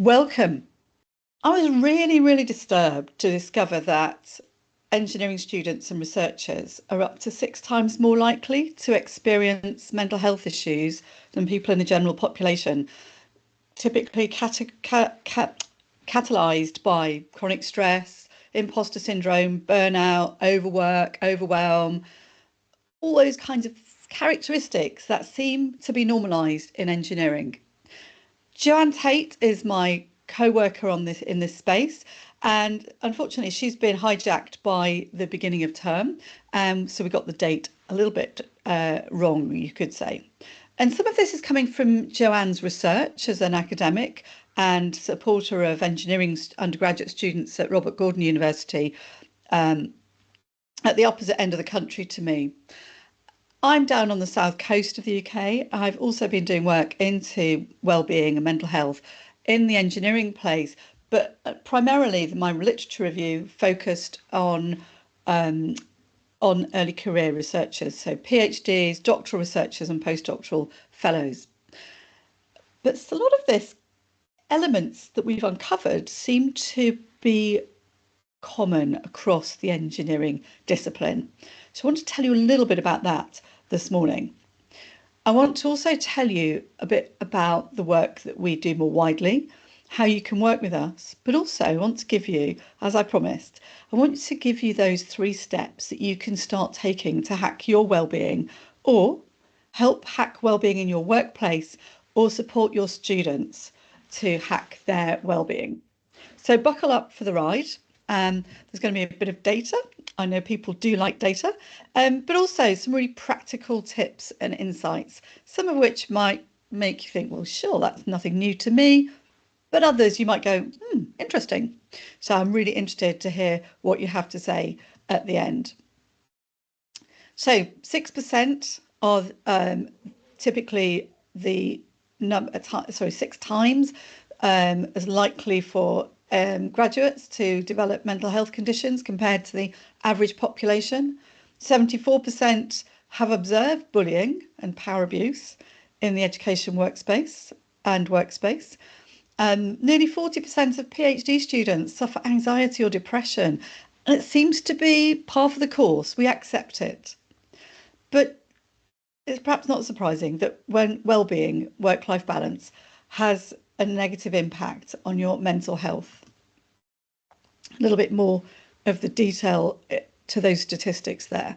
Welcome. I was really disturbed to discover that engineering students and researchers are up to 6 times more likely to experience mental health issues than people in the general population, typically catalyzed by chronic stress, imposter syndrome, burnout, overwork, overwhelm, all those kinds of characteristics that seem to be normalised in engineering. Joanne Tate is my co-worker on this in this space, and unfortunately she's been hijacked by the beginning of term, so we got the date a little bit wrong, you could say. And some of this is coming from Joanne's research as an academic and supporter of engineering undergraduate students at Robert Gordon University, at the opposite end of the country to me. I'm down on the south coast of the UK. I've also been doing work into wellbeing and mental health in the engineering place, but primarily my literature review focused on early career researchers, so PhDs, doctoral researchers and postdoctoral fellows. But a lot of this elements that we've uncovered seem to be common across the engineering discipline. So I want to tell you a little bit about that this morning. I want to also tell you a bit about the work that we do more widely, how you can work with us, but also I want to give you, as I promised, I want to give you those 3 steps that you can start taking to hack your well-being, or help hack well-being in your workplace, or support your students to hack their well-being. So buckle up for the ride. There's going to be a bit of data. I know people do like data, but also some really practical tips and insights, some of which might make you think, well, sure, that's nothing new to me. But others you might go, interesting. So I'm really interested to hear what you have to say at the end. So 6% are typically the number, 6 times as likely for graduates to develop mental health conditions compared to the average population. 74% have observed bullying and power abuse in the education workspace. Nearly 40% of PhD students suffer anxiety or depression, and it seems to be par for the course. We accept it. But it's perhaps not surprising that when well-being, work-life balance, has a negative impact on your mental health. A little bit more of the detail to those statistics there.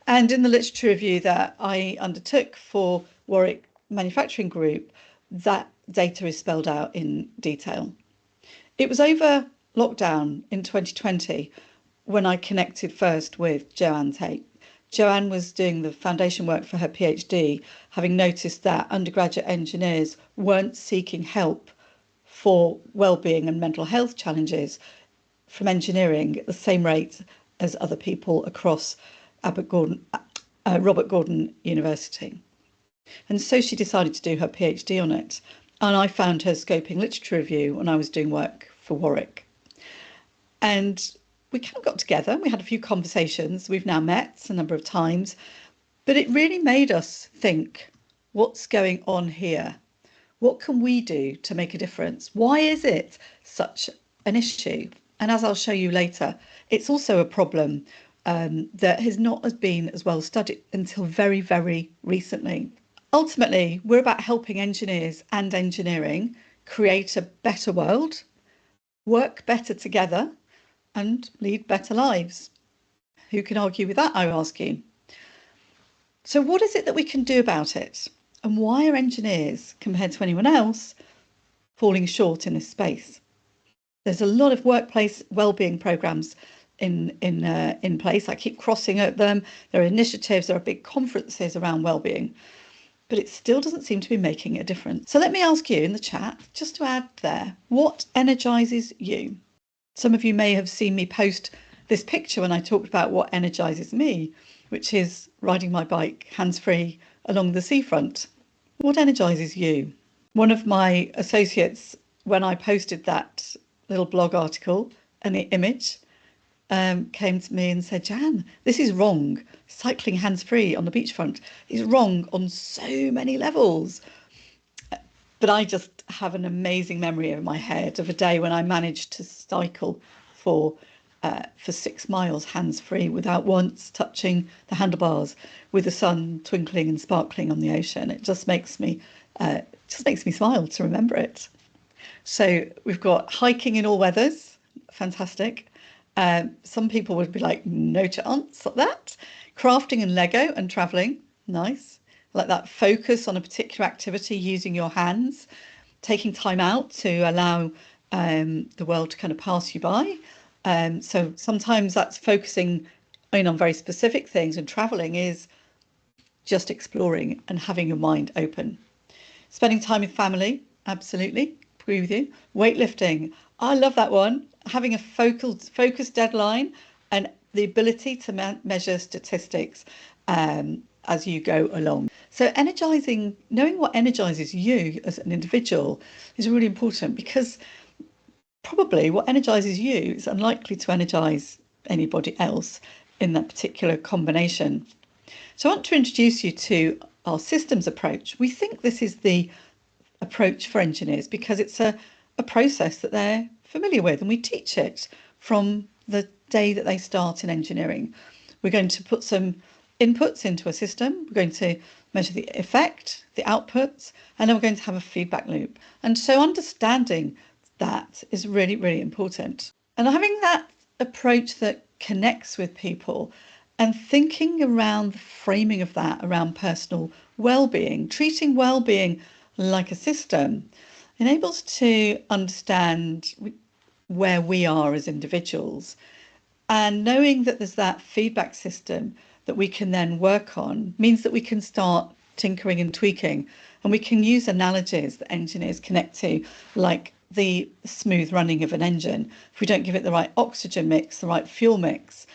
And in the literature review that I undertook for Warwick Manufacturing Group, that data is spelled out in detail. It was over lockdown in 2020 when I connected first with Joanne Tate. Joanne was doing the foundation work for her PhD, having noticed that undergraduate engineers weren't seeking help for well-being and mental health challenges from engineering at the same rate as other people across Robert Gordon University. And so she decided to do her PhD on it. And I found her scoping literature review when I was doing work for Warwick. And we kind of got together, we had a few conversations, we've now met a number of times, but it really made us think, what's going on here? What can we do to make a difference? Why is it such an issue? And as I'll show you later, it's also a problem that has not been as well studied until very recently. Ultimately, we're about helping engineers and engineering create a better world, work better together, and lead better lives. Who can argue with that, I ask you? So what is it that we can do about it? And why are engineers, compared to anyone else, falling short in this space? There's a lot of workplace wellbeing programs in place. I keep crossing at them. There are initiatives, there are big conferences around wellbeing, but it still doesn't seem to be making a difference. So let me ask you in the chat, just to add there, what energizes you? Some of you may have seen me post this picture when I talked about what energizes me, which is riding my bike hands-free along the seafront. What energizes you? One of my associates, when I posted that little blog article and the image, came to me and said, Jan, this is wrong. Cycling hands-free on the beachfront is wrong on so many levels. But I just have an amazing memory in my head of a day when I managed to cycle for 6 miles hands-free without once touching the handlebars, with the sun twinkling and sparkling on the ocean. It just makes me smile to remember it. So we've got hiking in all weathers, fantastic. Some people would be like, no chance at that. Crafting and Lego and traveling, nice. Like that focus on a particular activity using your hands, taking time out to allow the world to kind of pass you by. So sometimes that's focusing in on very specific things, and traveling is just exploring and having your mind open. Spending time with family, absolutely, agree with you. Weightlifting, I love that one. Having a focused deadline and the ability to measure statistics as you go along. So knowing what energizes you as an individual is really important, because probably what energizes you is unlikely to energize anybody else in that particular combination. So I want to introduce you to our systems approach. We think this is the approach for engineers because it's a process that they're familiar with, and we teach it from the day that they start in engineering. We're going to put some inputs into a system, we're going to measure the effect, the outputs, and then we're going to have a feedback loop. And so understanding that is really, really important. And having that approach that connects with people and thinking around the framing of that around personal well-being, treating well-being like a system, enables to understand where we are as individuals, and knowing that there's that feedback system that we can then work on means that we can start tinkering and tweaking, and we can use analogies that engineers connect to, like the smooth running of an engine. If we don't give it the right oxygen mix, the right fuel mix,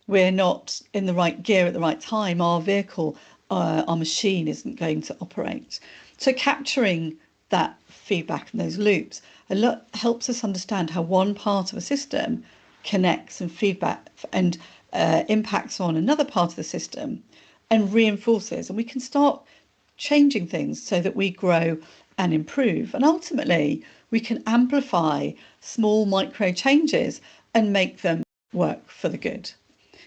we're not in the right gear at the right time, our vehicle, our machine isn't going to operate. So capturing that feedback and those loops helps us understand how one part of a system connects and feedback and impacts on another part of the system and reinforces, and we can start changing things so that we grow and improve, and ultimately we can amplify small micro changes and make them work for the good.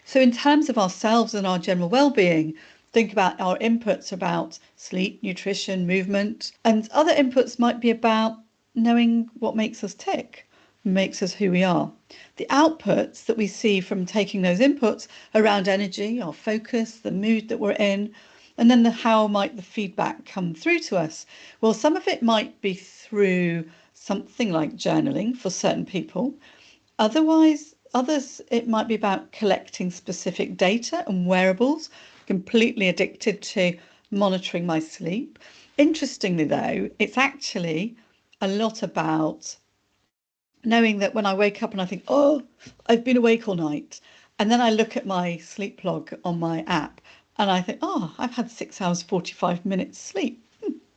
So in terms of ourselves and our general well-being, think about our inputs about sleep, nutrition, movement, and other inputs might be about knowing what makes us tick, makes us who we are. The outputs that we see from taking those inputs around energy, our focus, the mood that we're in, and then how might the feedback come through to us? Well, some of it might be through something like journaling for certain people. Others, it might be about collecting specific data and wearables. Completely addicted to monitoring my sleep. Interestingly, though, it's actually a lot about knowing that when I wake up and I think, oh, I've been awake all night, and then I look at my sleep log on my app and I think, oh, I've had 6 hours, 45 minutes sleep.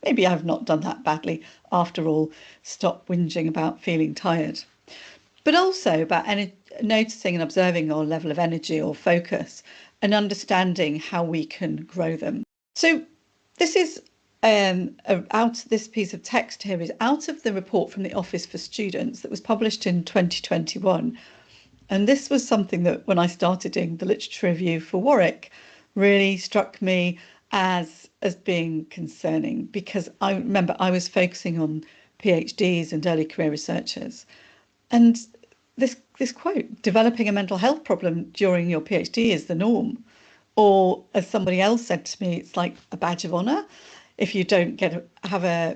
Maybe I've not done that badly after all. Stop whinging about feeling tired. But also about noticing and observing our level of energy or focus and understanding how we can grow them. So this is this piece of text here is out of the report from the Office for Students that was published in 2021. And this was something that when I started doing the literature review for Warwick really struck me as being concerning, because I remember I was focusing on PhDs and early career researchers. And this quote, developing a mental health problem during your PhD is the norm. Or as somebody else said to me, it's like a badge of honour. If you don't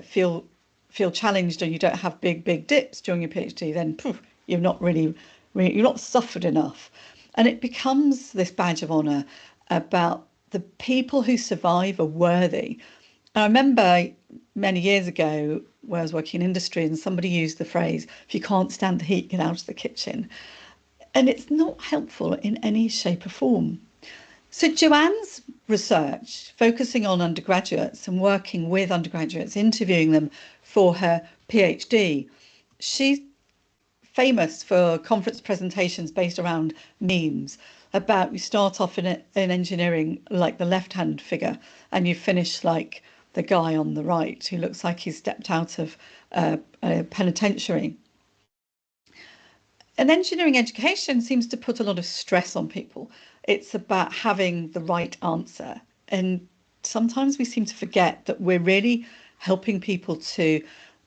feel challenged and you don't have big dips during your PhD, then poof, you're not suffered enough. And it becomes this badge of honour about the people who survive are worthy. And I remember many years ago where I was working in industry and somebody used the phrase, if you can't stand the heat, get out of the kitchen. And it's not helpful in any shape or form. So Joanne's research, focusing on undergraduates and working with undergraduates, interviewing them for her PhD, she's famous for conference presentations based around memes about you start off in engineering like the left-hand figure and you finish like the guy on the right who looks like he's stepped out of a penitentiary. And engineering education seems to put a lot of stress on people. It's about having the right answer. And sometimes we seem to forget that we're really helping people to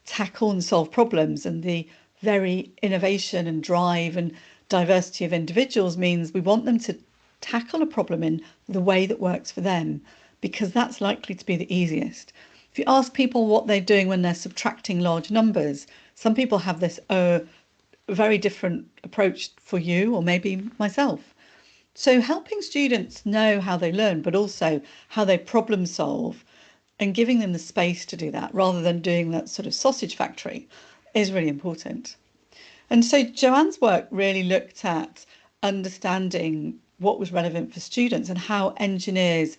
tackle and solve problems. And the very innovation and drive and diversity of individuals means we want them to tackle a problem in the way that works for them, because that's likely to be the easiest. If you ask people what they're doing when they're subtracting large numbers, some people have this very different approach for you or maybe myself. So helping students know how they learn, but also how they problem solve, and giving them the space to do that rather than doing that sort of sausage factory is really important. And so Joanne's work really looked at understanding what was relevant for students and how engineers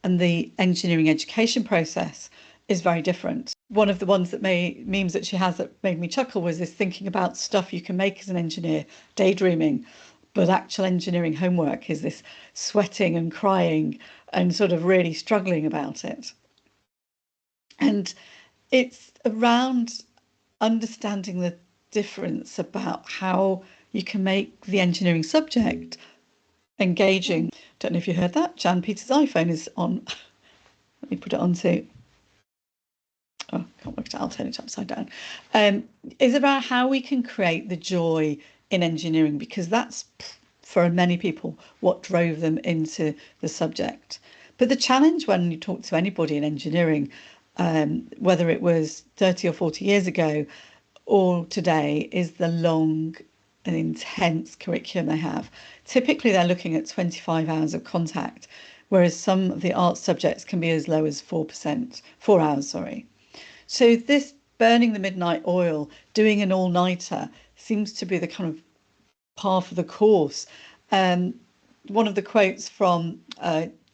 and the engineering education process is very different. One of the ones that memes that she has that made me chuckle was this thinking about stuff you can make as an engineer, daydreaming, but actual engineering homework is this sweating and crying and sort of really struggling about it. And it's around understanding the difference about how you can make the engineering subject engaging. Don't know if you heard that. Jan Peter's iPhone is on. Let me put it on to. Oh, I can't work it out. I'll turn it upside down. Is about how we can create the joy in engineering, because that's for many people what drove them into the subject. But the challenge when you talk to anybody in engineering, whether it was 30 or 40 years ago or today, is the long and intense curriculum they have. Typically, they're looking at 25 hours of contact, whereas some of the art subjects can be as low as 4 hours, sorry. So this burning the midnight oil, doing an all-nighter seems to be the kind of par for the course. One of the quotes from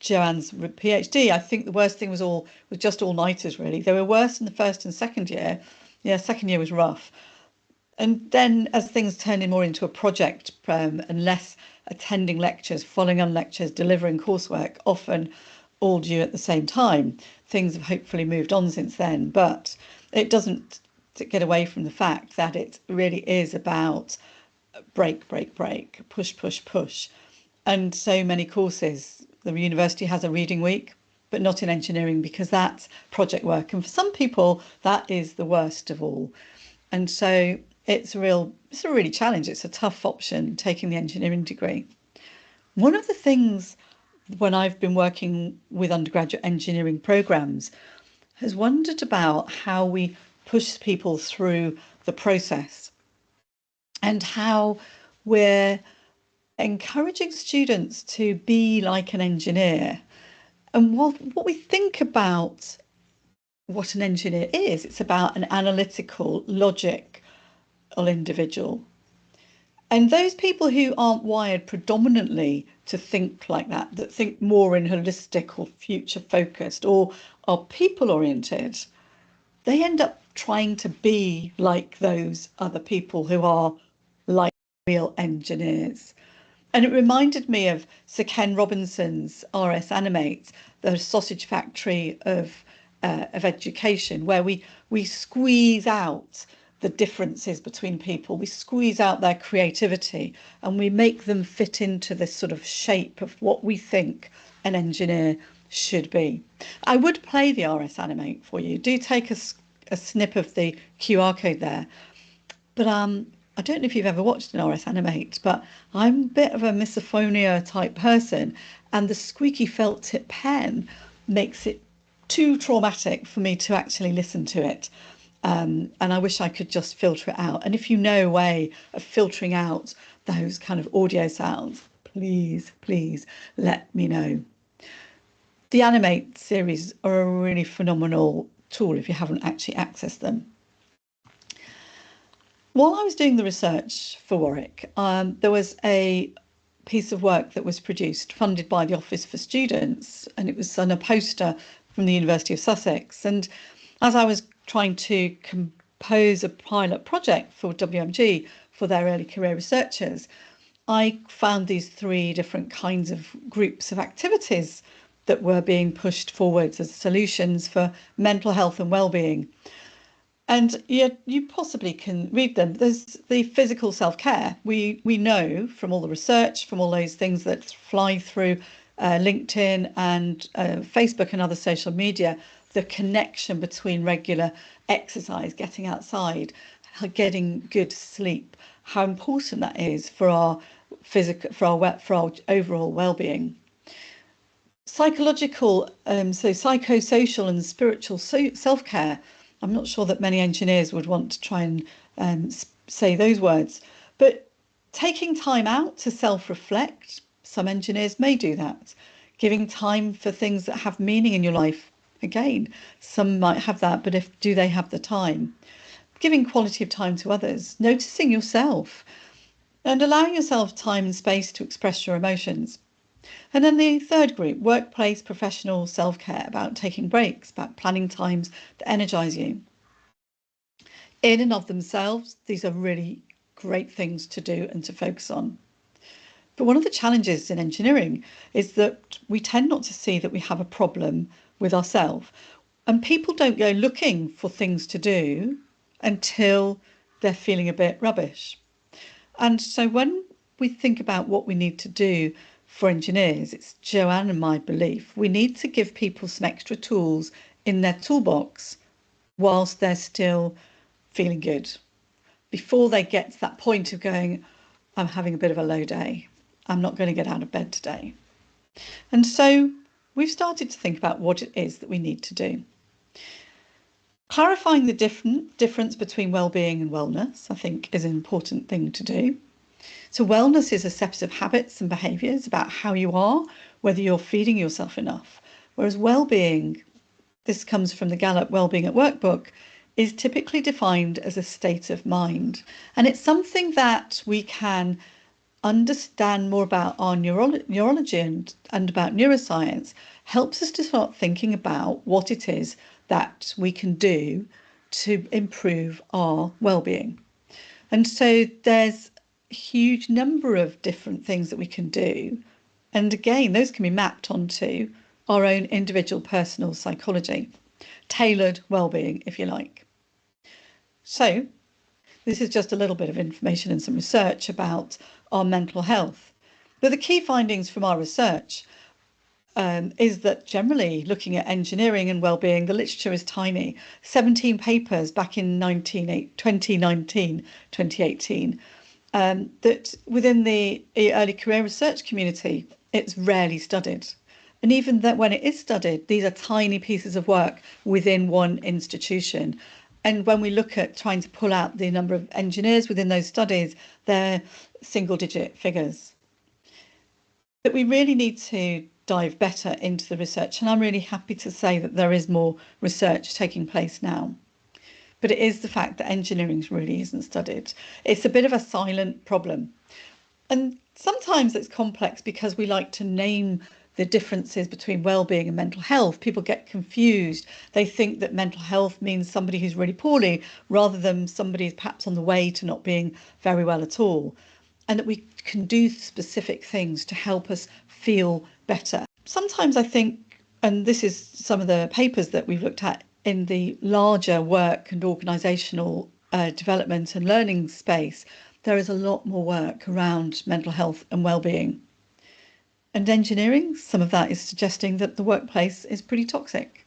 Joanne's PhD, I think the worst thing was just all-nighters, really. They were worse in the first and second year. Yeah, second year was rough. And then as things turned more into a project and less attending lectures, following on lectures, delivering coursework, often all due at the same time, things have hopefully moved on since then. But it doesn't get away from the fact that it really is about break, break, break, push, push, push. And so many courses, the university has a reading week, but not in engineering, because that's project work. And for some people, that is the worst of all. And so it's a really challenge. It's a tough option, taking the engineering degree. One of the things when I've been working with undergraduate engineering programs has wondered about how we push people through the process and how we're encouraging students to be like an engineer. And what we think about what an engineer is, it's about an analytical, logical individual. And those people who aren't wired predominantly to think like that think more in holistic or future focused or are people oriented, they end up trying to be like those other people who are like real engineers. And it reminded me of Sir Ken Robinson's RS Animate, the sausage factory of education, where we squeeze out the differences between people, we squeeze out their creativity, and we make them fit into this sort of shape of what we think an engineer should be. I would play the RS Animate for you. Do take a snip of the QR code there. But I don't know if you've ever watched an RS Animate, but I'm a bit of a misophonia type person, and the squeaky felt tip pen makes it too traumatic for me to actually listen to it. And I wish I could just filter it out. And if you know a way of filtering out those kind of audio sounds, please, please let me know. The Animate series are a really phenomenal tool if you haven't actually accessed them. While I was doing the research for Warwick, there was a piece of work that was produced, funded by the Office for Students, and it was on a poster from the University of Sussex. And as I was trying to compose a pilot project for WMG for their early career researchers, I found these 3 different kinds of groups of activities that were being pushed forwards as solutions for mental health and well-being. And you possibly can read them. There's the physical self-care. We know from all the research, from all those things that fly through LinkedIn and Facebook and other social media, the connection between regular exercise, getting outside, getting good sleep, how important that is for our physical, for our overall well-being. Psychological, so psychosocial and spiritual self-care. I'm not sure that many engineers would want to try and say those words, but taking time out to self-reflect, some engineers may do that. Giving time for things that have meaning in your life. Again, some might have that, but do they have the time? Giving quality of time to others, noticing yourself, and allowing yourself time and space to express your emotions. And then the third group, workplace professional self-care, about taking breaks, about planning times that energize you. In and of themselves, these are really great things to do and to focus on. But one of the challenges in engineering is that we tend not to see that we have a problem with ourselves. And people don't go looking for things to do until they're feeling a bit rubbish. And so when we think about what we need to do for engineers, it's Joanne and my belief, we need to give people some extra tools in their toolbox whilst they're still feeling good, before they get to that point of going, I'm having a bit of a low day, I'm not going to get out of bed today. And so we've started to think about what it is that we need to do. Clarifying the difference between well-being and wellness, I think, is an important thing to do. So wellness is a set of habits and behaviours about how you are, whether you're feeding yourself enough. Whereas well-being, this comes from the Gallup Wellbeing at Work book, is typically defined as a state of mind. And it's something that we can understand more about our neurology and about neuroscience, helps us to start thinking about what it is that we can do to improve our well-being. And so there's a huge number of different things that we can do. And again, those can be mapped onto our own individual personal psychology, tailored well-being, if you like. So this is just a little bit of information and some research about our mental health. But the key findings from our research is that generally looking at engineering and well-being, the literature is tiny. 17 papers back in 2019, 2018, that within the early career research community, it's rarely studied. And even that when it is studied, these are tiny pieces of work within one institution. And when we look at trying to pull out the number of engineers within those studies, they're single-digit figures. But we really need to dive better into the research, and I'm really happy to say that there is more research taking place now. But it is the fact that engineering really isn't studied. It's a bit of a silent problem. And sometimes it's complex because we like to name the differences between well-being and mental health. People get confused. They think that mental health means somebody who's really poorly rather than somebody who's perhaps on the way to not being very well at all. And that we can do specific things to help us feel better. Sometimes I think, and this is some of the papers that we've looked at in the larger work and organisational development and learning space, there is a lot more work around mental health and well-being. And engineering, some of that is suggesting that the workplace is pretty toxic.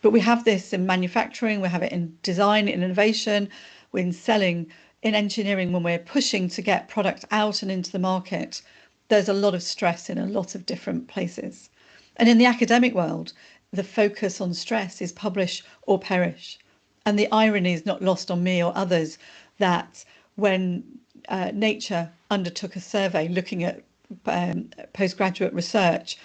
But we have this in manufacturing, we have it in design, in innovation, we're in selling, in engineering when we're pushing to get product out and into the market. There's a lot of stress in a lot of different places. And in the academic world, the focus on stress is publish or perish. And the irony is not lost on me or others that when Nature undertook a survey looking at postgraduate research,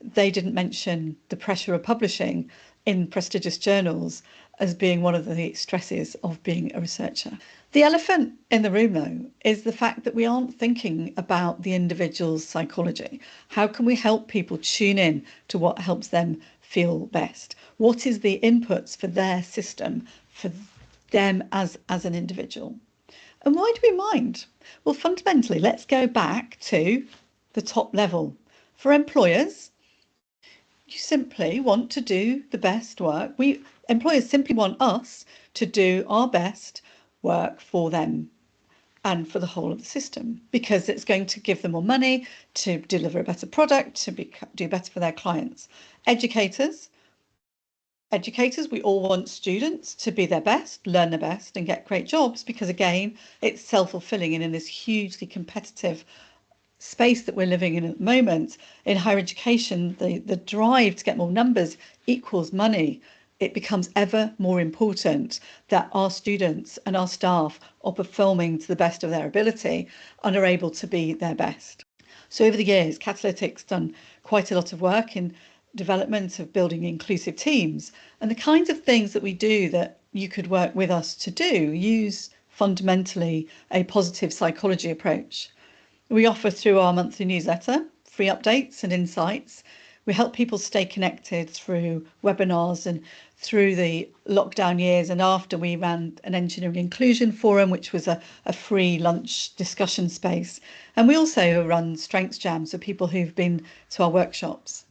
they didn't mention the pressure of publishing in prestigious journals as being one of the stresses of being a researcher. The elephant in the room, though, is the fact that we aren't thinking about the individual's psychology. How can we help people tune in to what helps them feel best? What is the inputs for their system, for them as an individual? And why do we mind? Well, fundamentally, let's go back to the top level. For employers, You simply want to do the best work. Employers simply want us to do our best work for them and for the whole of the system, because it's going to give them more money to deliver a better product, to do better for their clients. Educators, we all want students to be their best, learn their best, and get great jobs, because again, it's self-fulfilling, and in this hugely competitive space that we're living in at the moment in higher education, the drive to get more numbers equals money. It becomes ever more important that our students and our staff are performing to the best of their ability and are able to be their best. So over the years, Catalytic's done quite a lot of work in development of building inclusive teams, and the kinds of things that we do that you could work with us to do use fundamentally a positive psychology approach. We offer through our monthly newsletter free updates and insights. We help people stay connected through webinars, and through the lockdown years and after, we ran an engineering inclusion forum, which was a free lunch discussion space. And we also run strengths jams for people who've been to our workshops.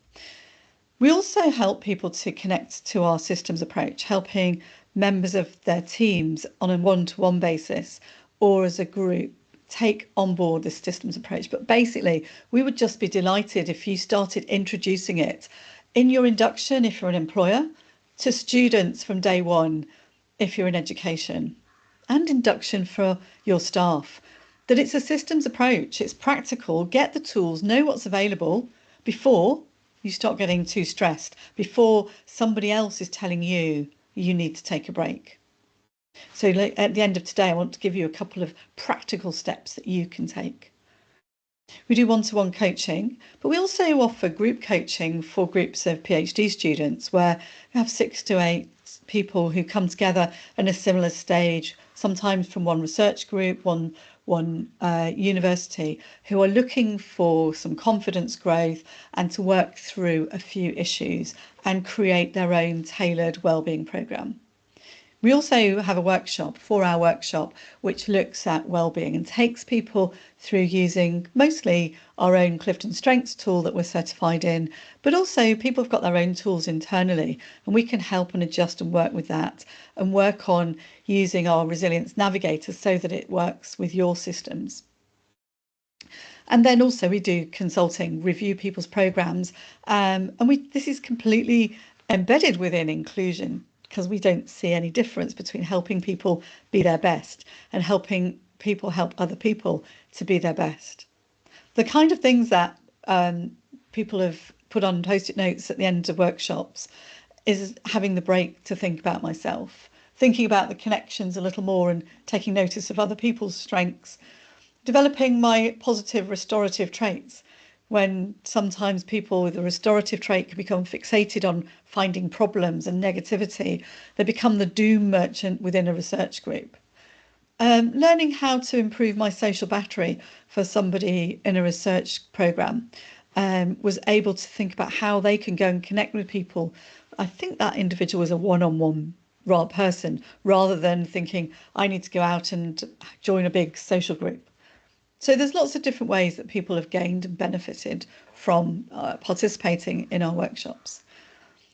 We also help people to connect to our systems approach, helping members of their teams on a one-to-one basis or as a group take on board this systems approach. But basically, we would just be delighted if you started introducing it in your induction if you're an employer, to students from day one if you're in education, and induction for your staff. That it's a systems approach, it's practical, get the tools, know what's available before you start getting too stressed, before somebody else is telling you you need to take a break. So at the end of today, I want to give you a couple of practical steps that you can take. We do one-to-one coaching, but we also offer group coaching for groups of PhD students, where we have 6 to 8 people who come together in a similar stage, sometimes from one research group, one university, who are looking for some confidence growth and to work through a few issues and create their own tailored wellbeing programme. We also have a workshop, 4-hour workshop, which looks at wellbeing and takes people through using mostly our own Clifton Strengths tool that we're certified in, but also people have got their own tools internally, and we can help and adjust and work with that and work on using our resilience navigator so that it works with your systems. And then also we do consulting, review people's programs, and this is completely embedded within inclusion, because we don't see any difference between helping people be their best and helping people help other people to be their best. The kind of things that people have put on post-it notes at the end of workshops is having the break to think about myself, thinking about the connections a little more and taking notice of other people's strengths, developing my positive restorative traits. When sometimes people with a restorative trait can become fixated on finding problems and negativity, they become the doom merchant within a research group. Learning how to improve my social battery for somebody in a research programme, was able to think about how they can go and connect with people. I think that individual is a one-on-one person, rather than thinking I need to go out and join a big social group. So there's lots of different ways that people have gained and benefited from participating in our workshops.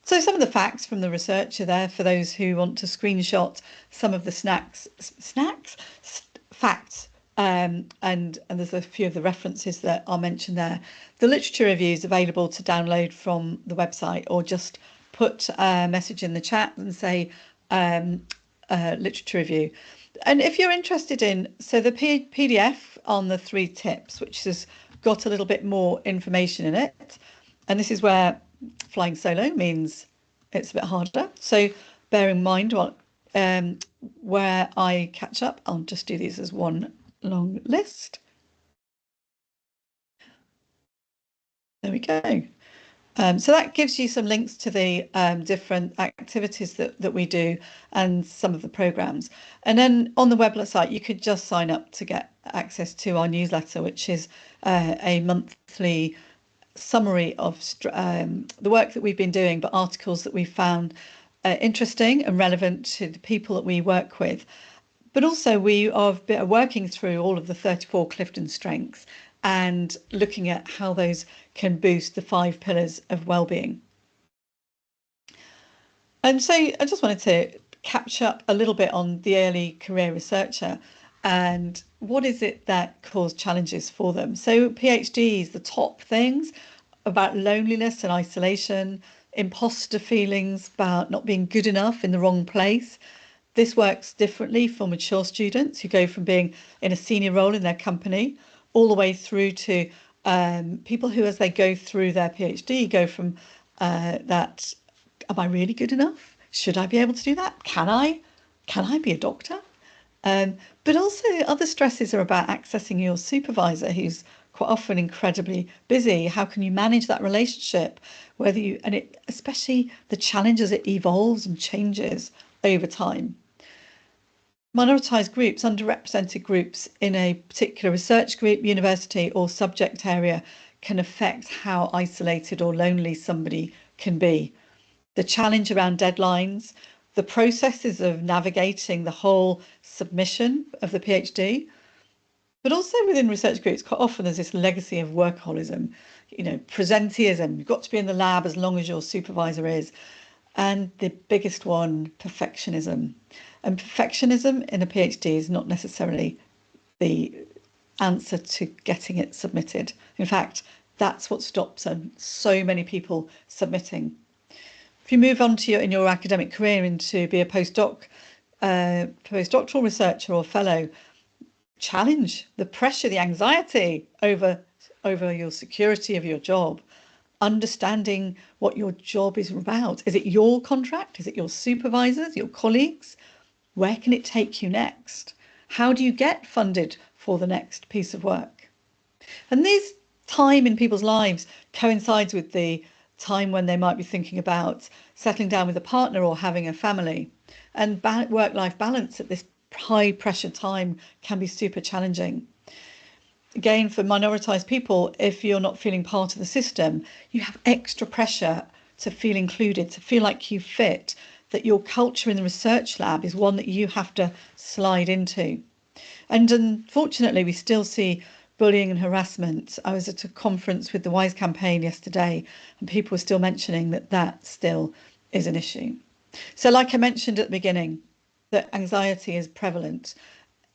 So some of the facts from the research are there for those who want to screenshot some of the facts, and there's a few of the references that are mentioned there. The literature review is available to download from the website, or just put a message in the chat and say literature review. And if you're interested in, so the PDF on the 3 tips, which has got a little bit more information in it, and this is where flying solo means it's a bit harder. So bear in mind what where I catch up. I'll just do these as one long list. There we go. So that gives you some links to the different activities that we do and some of the programs. And then on the website, you could just sign up to get access to our newsletter, which is a monthly summary of the work that we've been doing, but articles that we found interesting and relevant to the people that we work with. But also we are working through all of the 34 Clifton strengths and looking at how those can boost the 5 pillars of wellbeing. And so I just wanted to catch up a little bit on the early career researcher and what is it that caused challenges for them. So PhDs, the top things about loneliness and isolation, imposter feelings about not being good enough in the wrong place. This works differently for mature students who go from being in a senior role in their company all the way through to people who, as they go through their PhD, go from that, am I really good enough? Should I be able to do that? Can I? Can I be a doctor? But also, other stresses are about accessing your supervisor, who's quite often incredibly busy. How can you manage that relationship? Whether you, and it, especially the challenges, it evolves and changes over time. Minoritized groups, underrepresented groups in a particular research group, university, or subject area can affect how isolated or lonely somebody can be. The challenge around deadlines, the processes of navigating the whole submission of the PhD, but also within research groups, quite often there's this legacy of workaholism, presenteeism. You've got to be in the lab as long as your supervisor is. And the biggest one, perfectionism. And perfectionism in a PhD is not necessarily the answer to getting it submitted. In fact, that's what stops so many people submitting. If you move on to in your academic career into be a postdoctoral researcher or fellow, challenge the pressure, the anxiety over your security of your job, understanding what your job is about. Is it your contract? Is it your supervisors, your colleagues? Where can it take you next? How do you get funded for the next piece of work? And this time in people's lives coincides with the time when they might be thinking about settling down with a partner or having a family. And work-life balance at this high pressure time can be super challenging. Again, for minoritized people, if you're not feeling part of the system, you have extra pressure to feel included, to feel like you fit, that your culture in the research lab is one that you have to slide into. And unfortunately, we still see bullying and harassment. I was at a conference with the WISE campaign yesterday, and people were still mentioning that that still is an issue. So like I mentioned at the beginning, that anxiety is prevalent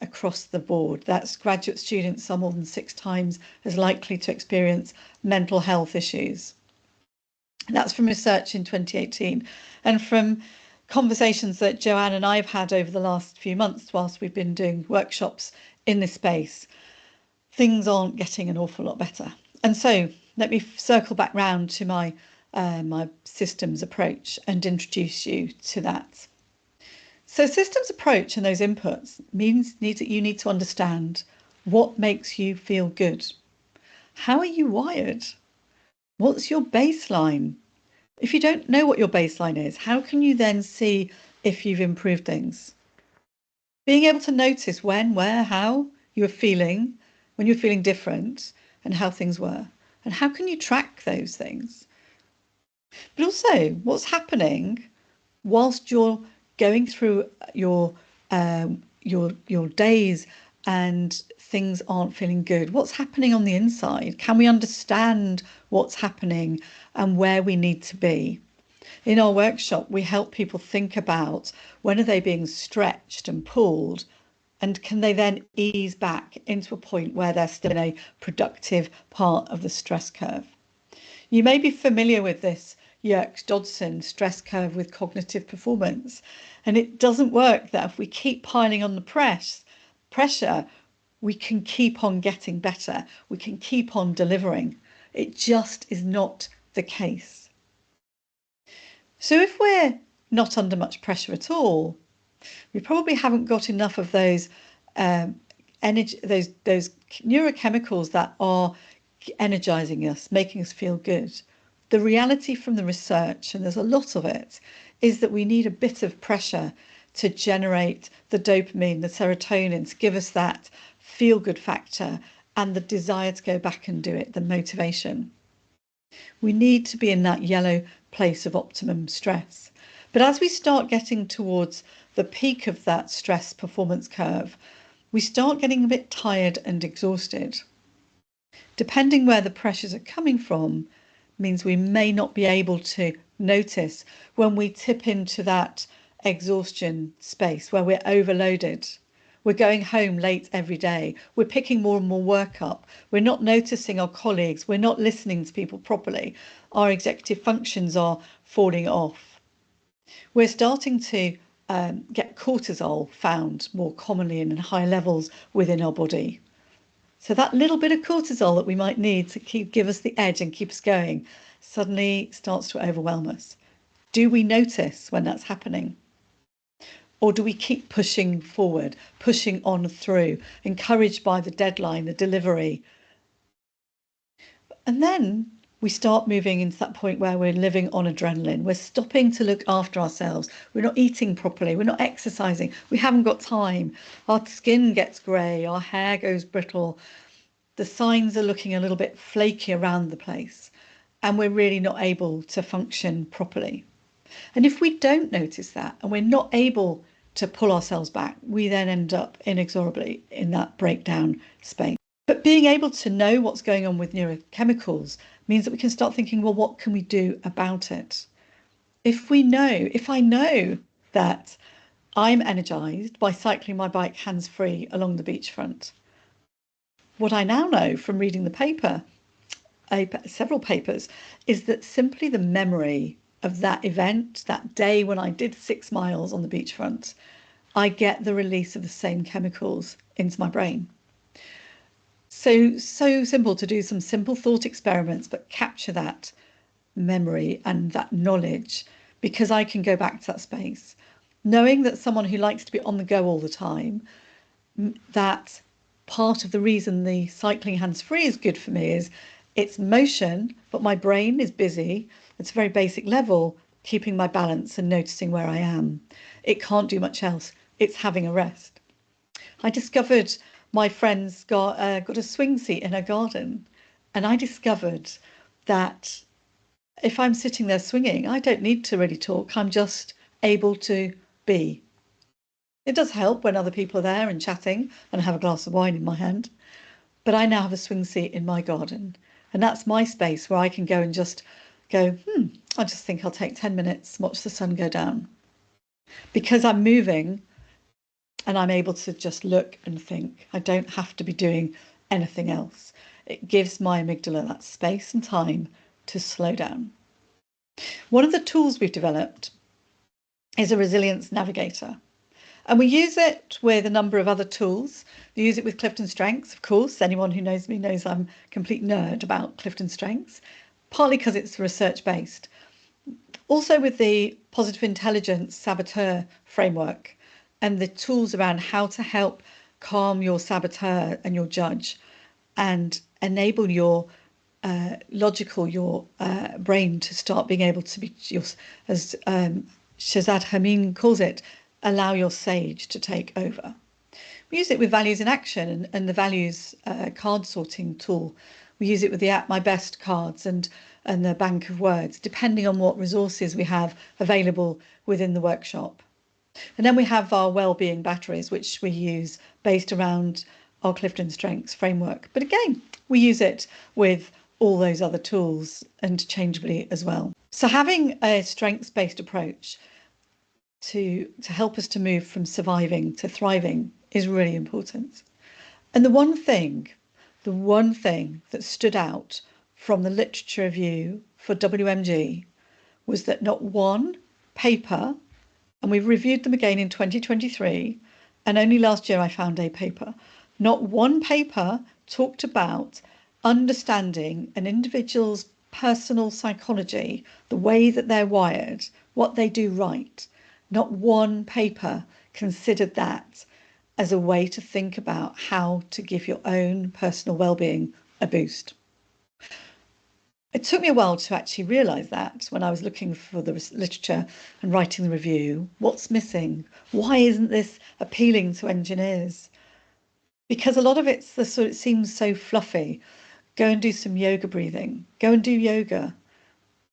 across the board. That's graduate students are more than 6 times as likely to experience mental health issues. That's from research in 2018 and from conversations that Joanne and I have had over the last few months whilst we've been doing workshops in this space. Things aren't getting an awful lot better. And so let me circle back round to my systems approach and introduce you to that. So systems approach and those inputs means that you need to understand what makes you feel good. How are you wired? What's your baseline? If you don't know what your baseline is, how can you then see if you've improved things? Being able to notice when, where, how you were feeling, when you're feeling different, and how things were. And how can you track those things? But also, what's happening whilst you're going through your days and things aren't feeling good? What's happening on the inside? Can we understand what's happening and where we need to be? In our workshop, we help people think about when are they being stretched and pulled, and can they then ease back into a point where they're still in a productive part of the stress curve. You may be familiar with this Yerkes-Dodson stress curve with cognitive performance, and it doesn't work that if we keep piling on the pressure, we can keep on getting better, we can keep on delivering. It just is not the case. So if we're not under much pressure at all, we probably haven't got enough of those energy, those neurochemicals that are energizing us, making us feel good. The reality from the research, and there's a lot of it, is that we need a bit of pressure to generate the dopamine, the serotonin, to give us that feel-good factor and the desire to go back and do it, the motivation. We need to be in that yellow place of optimum stress. But as we start getting towards the peak of that stress performance curve, we start getting a bit tired and exhausted. Depending where the pressures are coming from means we may not be able to notice when we tip into that exhaustion space where we're overloaded. We're going home late every day. We're picking more and more work up. We're not noticing our colleagues. We're not listening to people properly. Our executive functions are falling off. We're starting to get cortisol found more commonly and in high levels within our body. So that little bit of cortisol that we might need to give us the edge and keep us going suddenly starts to overwhelm us. Do we notice when that's happening? Or do we keep pushing forward, pushing on through, encouraged by the deadline, the delivery? And then we start moving into that point where we're living on adrenaline. We're stopping to look after ourselves. We're not eating properly. We're not exercising. We haven't got time. Our skin gets grey. Our hair goes brittle. The signs are looking a little bit flaky around the place. And we're really not able to function properly. And if we don't notice that and we're not able to pull ourselves back, we then end up inexorably in that breakdown space. But being able to know what's going on with neurochemicals means that we can start thinking, well, what can we do about it? If I know that I'm energized by cycling my bike hands-free along the beachfront, what I now know from reading the paper, several papers, is that simply the memory of that event, that day when I did 6 miles on the beachfront, I get the release of the same chemicals into my brain. So simple to do some simple thought experiments, but capture that memory and that knowledge, because I can go back to that space. Knowing that someone who likes to be on the go all the time, that part of the reason the cycling hands-free is good for me is it's motion, but my brain is busy. It's a very basic level, keeping my balance and noticing where I am. It can't do much else. It's having a rest. I discovered my friend's got a swing seat in her garden, and I discovered that if I'm sitting there swinging, I don't need to really talk. I'm just able to be. It does help when other people are there and chatting and I have a glass of wine in my hand. But I now have a swing seat in my garden. And that's my space where I can go and just go, I just think I'll take 10 minutes, watch the sun go down. Because I'm moving and I'm able to just look and think. I don't have to be doing anything else. It gives my amygdala that space and time to slow down. One of the tools we've developed is a resilience navigator. And we use it with a number of other tools. We use it with Clifton Strengths, of course. Anyone who knows me knows I'm a complete nerd about Clifton Strengths, partly because it's research-based. Also with the positive intelligence saboteur framework and the tools around how to help calm your saboteur and your judge and enable your brain to start being able to be, as Shazad Hameen calls it, allow your sage to take over. We use it with values in action and the values card sorting tool. We use it with the At My Best cards and the bank of words, depending on what resources we have available within the workshop. And then we have our Wellbeing batteries, which we use based around our Clifton Strengths framework. But again, we use it with all those other tools interchangeably as well. So having a strengths-based approach to help us to move from surviving to thriving is really important. And the one thing that stood out from the literature review for WMG was that not one paper, and we've reviewed them again in 2023, and only last year I found a paper, not one paper talked about understanding an individual's personal psychology, the way that they're wired, what they do right. Not one paper considered that as a way to think about how to give your own personal well-being a boost. It took me a while to actually realise that when I was looking for the literature and writing the review. What's missing? Why isn't this appealing to engineers? Because a lot of it seems so fluffy. Go and do some yoga breathing. Go and do yoga.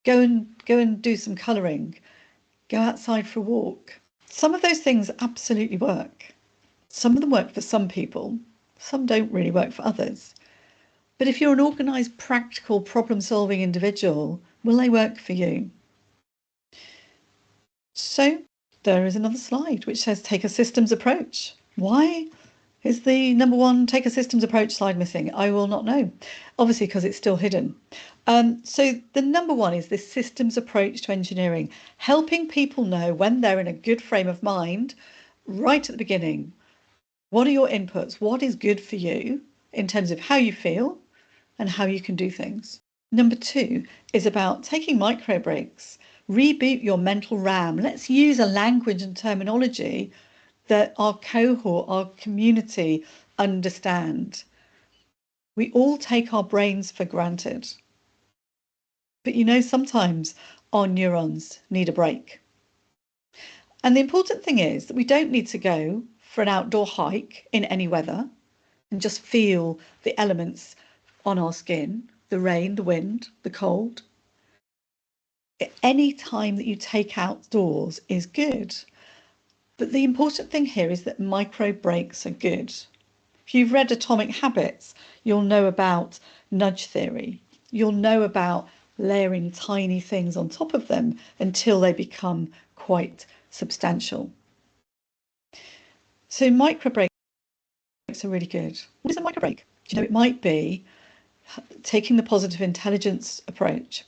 Go and do some colouring. Go outside for a walk. Some of those things absolutely work. Some of them work for some people. Some don't really work for others. But if you're an organised, practical, problem-solving individual, will they work for you? So there is another slide which says take a systems approach. Why is the number one take a systems approach slide missing? I will not know. Obviously, because it's still hidden. So the number one is this systems approach to engineering, helping people know when they're in a good frame of mind right at the beginning. What are your inputs? What is good for you in terms of how you feel and how you can do things? Number two is about taking micro breaks. Reboot your mental RAM. Let's use a language and terminology that our cohort, our community understand. We all take our brains for granted. But sometimes our neurons need a break. And the important thing is that we don't need to go for an outdoor hike in any weather and just feel the elements on our skin, the rain, the wind, the cold. Any time that you take outdoors is good. But the important thing here is that micro breaks are good. If you've read Atomic Habits, you'll know about nudge theory. You'll know about layering tiny things on top of them until they become quite substantial. So micro breaks are really good. What is a micro break? It might be taking the positive intelligence approach.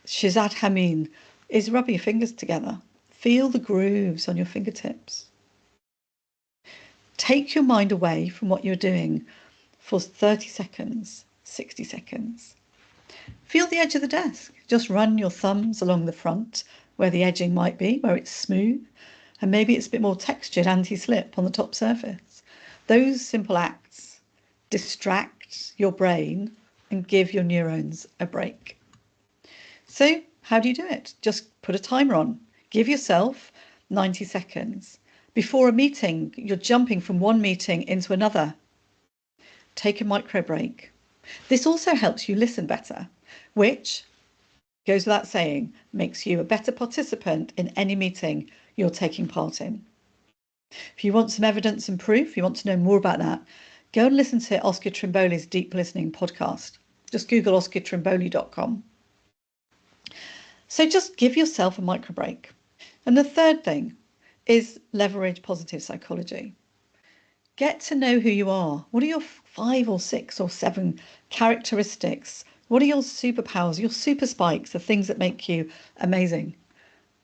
Shizat Hameen is rubbing your fingers together. Feel the grooves on your fingertips. Take your mind away from what you're doing for 30 seconds, 60 seconds. Feel the edge of the desk. Just run your thumbs along the front where the edging might be, where it's smooth, and maybe it's a bit more textured, anti-slip on the top surface. Those simple acts distract your brain and give your neurons a break. So how do you do it? Just put a timer on. Give yourself 90 seconds. Before a meeting, you're jumping from one meeting into another. Take a micro break. This also helps you listen better, which goes without saying, makes you a better participant in any meeting you're taking part in. If you want some evidence and proof, you want to know more about that, go and listen to Oscar Trimboli's Deep Listening podcast. Just Google oscartrimboli.com. So just give yourself a micro break. And the third thing is leverage positive psychology. Get to know who you are. What are your 5 or 6 or 7 characteristics? What are your superpowers, your super spikes, the things that make you amazing?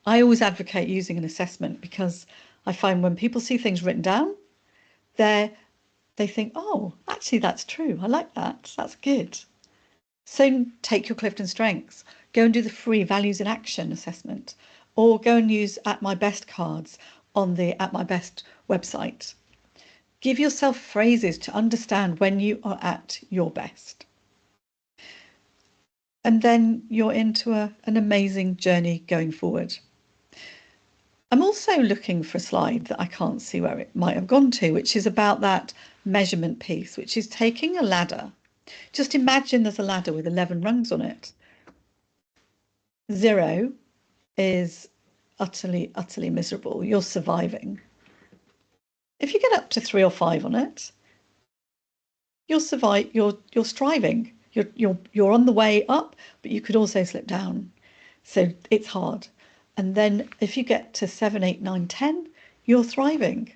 I always advocate using an assessment because I find when people see things written down, they think, oh, actually, that's true. I like that. That's good. So take your Clifton Strengths. Go and do the free Values in Action assessment, or go and use At My Best cards on the At My Best website. Give yourself phrases to understand when you are at your best. And then you're into an amazing journey going forward. I'm also looking for a slide that I can't see where it might have gone to, which is about that measurement piece, which is taking a ladder. Just imagine there's a ladder with 11 rungs on it. 0 is utterly, utterly miserable. You're surviving. If you get up to 3 or 5 on it, you're striving. You're on the way up, but you could also slip down. So it's hard. And then if you get to 7, 8, 9, 10, you're thriving.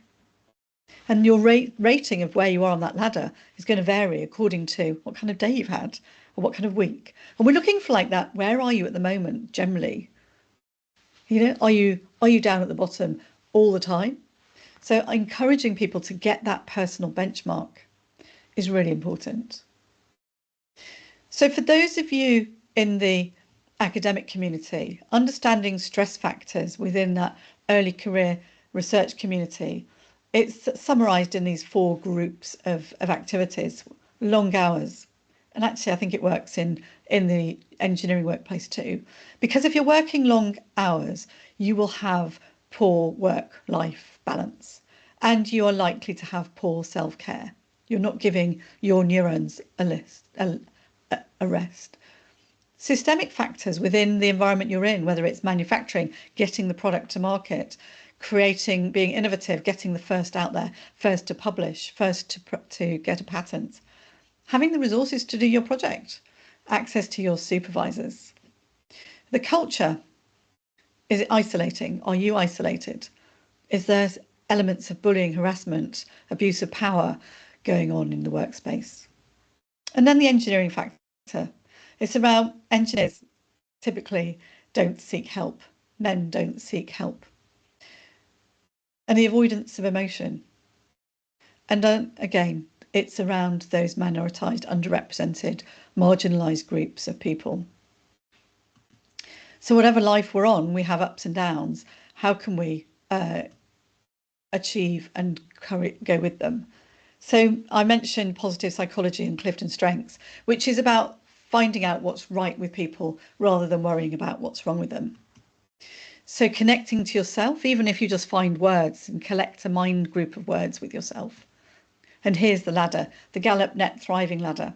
And your rating of where you are on that ladder is going to vary according to what kind of day you've had or what kind of week. And we're looking for like that. Where are you at the moment, generally? Are you down at the bottom all the time? So encouraging people to get that personal benchmark is really important. So for those of you in the academic community, understanding stress factors within that early career research community, it's summarised in these 4 groups of activities. Long hours. And actually, I think it works in the engineering workplace too. Because if you're working long hours, you will have poor work-life balance. And you are likely to have poor self-care. You're not giving your neurons a rest. Systemic factors within the environment you're in, whether it's manufacturing, getting the product to market, creating, being innovative, getting the first out there, first to publish, first to get a patent, having the resources to do your project, access to your supervisors. The culture Is it isolating? Are you isolated? Is there elements of bullying, harassment, abuse of power going on in the workspace? And then the engineering factor. It's about engineers typically don't seek help. Men don't seek help. And the avoidance of emotion. And again, it's around those minoritized, underrepresented, marginalized groups of people. So whatever life we're on, we have ups and downs. How can we achieve and go with them? So I mentioned positive psychology and Clifton Strengths, which is about finding out what's right with people rather than worrying about what's wrong with them. So connecting to yourself, even if you just find words and collect a mind group of words with yourself. And here's the ladder, the Gallup Net Thriving Ladder,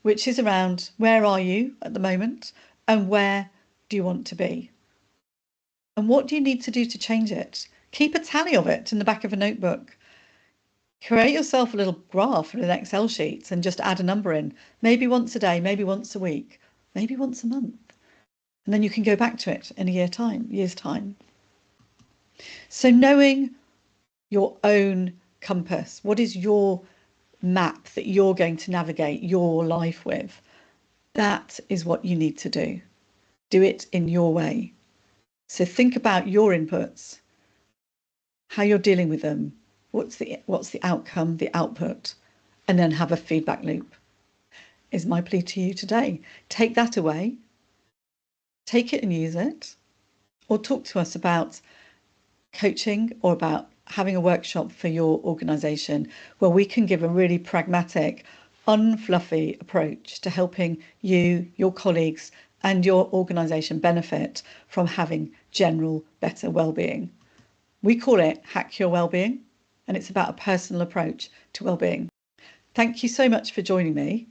which is around where are you at the moment and where do you want to be? And what do you need to do to change it? Keep a tally of it in the back of a notebook. Create yourself a little graph in an Excel sheet and just add a number in, maybe once a day, maybe once a week, maybe once a month. And then you can go back to it in a year's time. So knowing your own compass, what is your map that you're going to navigate your life with? That is what you need to do. Do it in your way. So think about your inputs, how you're dealing with them, what's the outcome, the output, and then have a feedback loop. Is my plea to you today. Take that away, take it and use it, or talk to us about coaching or about having a workshop for your organisation where we can give a really pragmatic, unfluffy approach to helping you, your colleagues, and your organisation benefit from having general better well-being. We call it Hack Your Wellbeing, and it's about a personal approach to well-being. Thank you so much for joining me.